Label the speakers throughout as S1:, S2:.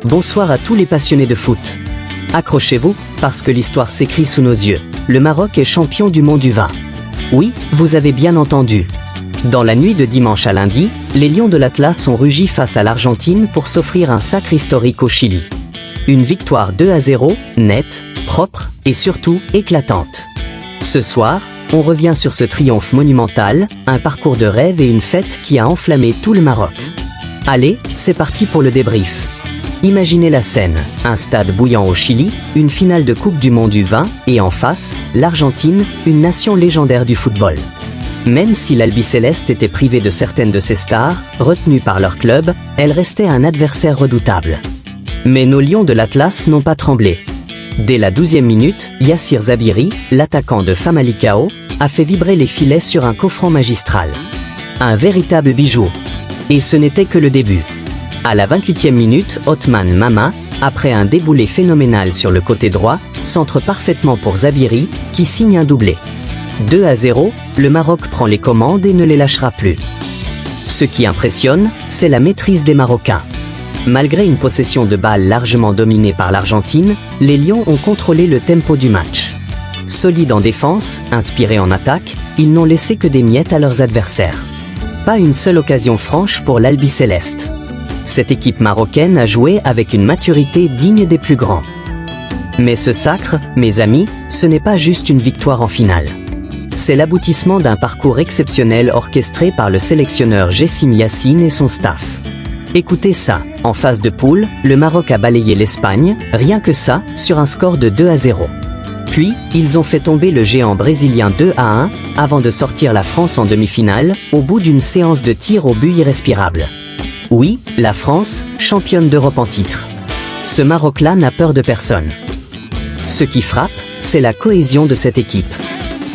S1: Bonsoir à tous les passionnés de foot. Accrochez-vous, parce que l'histoire s'écrit sous nos yeux. Le Maroc est champion du monde U20. Oui, vous avez bien entendu. Dans la nuit de dimanche à lundi, les Lions de l'Atlas ont rugi face à l'Argentine pour s'offrir un sacre historique au Chili. Une victoire 2-0, nette, propre et surtout éclatante. Ce soir, on revient sur ce triomphe monumental, un parcours de rêve et une fête qui a enflammé tout le Maroc. Allez, c'est parti pour le débrief. Imaginez la scène, un stade bouillant au Chili, une finale de Coupe du Monde U20 et en face, l'Argentine, une nation légendaire du football. Même si l'Albiceleste était privée de certaines de ses stars, retenues par leur club, elle restait un adversaire redoutable. Mais nos Lions de l'Atlas n'ont pas tremblé. Dès la 12e minute, Yassir Zabiri, l'attaquant de Famalicão, a fait vibrer les filets sur un coup franc magistral. Un véritable bijou. Et ce n'était que le début. À la 28e minute, Othman Mama, après un déboulé phénoménal sur le côté droit, centre parfaitement pour Zabiri, qui signe un doublé. 2-0, le Maroc prend les commandes et ne les lâchera plus. Ce qui impressionne, c'est la maîtrise des Marocains. Malgré une possession de balle largement dominée par l'Argentine, les Lions ont contrôlé le tempo du match. Solides en défense, inspirés en attaque, ils n'ont laissé que des miettes à leurs adversaires. Pas une seule occasion franche pour l'Albiceleste. Cette équipe marocaine a joué avec une maturité digne des plus grands. Mais ce sacre, mes amis, ce n'est pas juste une victoire en finale. C'est l'aboutissement d'un parcours exceptionnel orchestré par le sélectionneur Jessim Yassine et son staff. Écoutez ça, en phase de poule, le Maroc a balayé l'Espagne, rien que ça, sur un score de 2-0. Puis, ils ont fait tomber le géant brésilien 2-1, avant de sortir la France en demi-finale, au bout d'une séance de tirs au but irrespirable. Oui, la France, championne d'Europe en titre. Ce Maroc-là n'a peur de personne. Ce qui frappe, c'est la cohésion de cette équipe.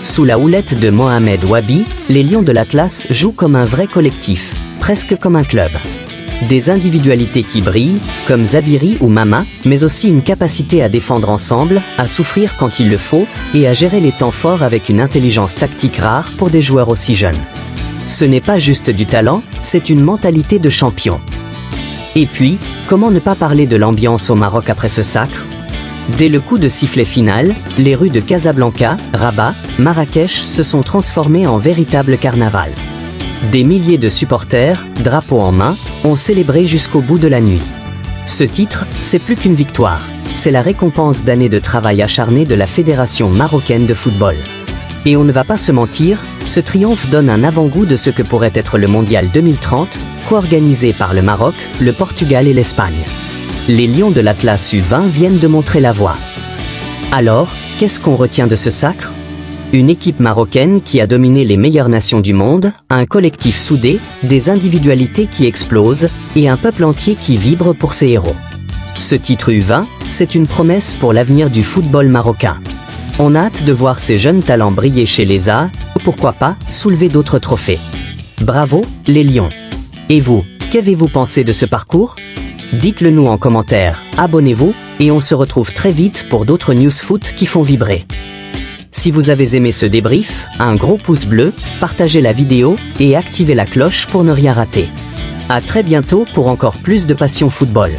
S1: Sous la houlette de Mohamed Wabi, les Lions de l'Atlas jouent comme un vrai collectif, presque comme un club. Des individualités qui brillent, comme Zabiri ou Mama, mais aussi une capacité à défendre ensemble, à souffrir quand il le faut, et à gérer les temps forts avec une intelligence tactique rare pour des joueurs aussi jeunes. Ce n'est pas juste du talent, c'est une mentalité de champion. Et puis, comment ne pas parler de l'ambiance au Maroc après ce sacre ? Dès le coup de sifflet final, les rues de Casablanca, Rabat, Marrakech se sont transformées en véritable carnaval. Des milliers de supporters, drapeaux en main, ont célébré jusqu'au bout de la nuit. Ce titre, c'est plus qu'une victoire, c'est la récompense d'années de travail acharné de la Fédération marocaine de football. Et on ne va pas se mentir, ce triomphe donne un avant-goût de ce que pourrait être le Mondial 2030, co-organisé par le Maroc, le Portugal et l'Espagne. Les Lions de l'Atlas U20 viennent de montrer la voie. Alors, qu'est-ce qu'on retient de ce sacre ? Une équipe marocaine qui a dominé les meilleures nations du monde, un collectif soudé, des individualités qui explosent, et un peuple entier qui vibre pour ses héros. Ce titre U20, c'est une promesse pour l'avenir du football marocain. On a hâte de voir ces jeunes talents briller chez les A, ou pourquoi pas, soulever d'autres trophées. Bravo, les Lions. Et vous, qu'avez-vous pensé de ce parcours ? Dites-le nous en commentaire, abonnez-vous, et on se retrouve très vite pour d'autres news foot qui font vibrer. Si vous avez aimé ce débrief, un gros pouce bleu, partagez la vidéo, et activez la cloche pour ne rien rater. À très bientôt pour encore plus de passion football.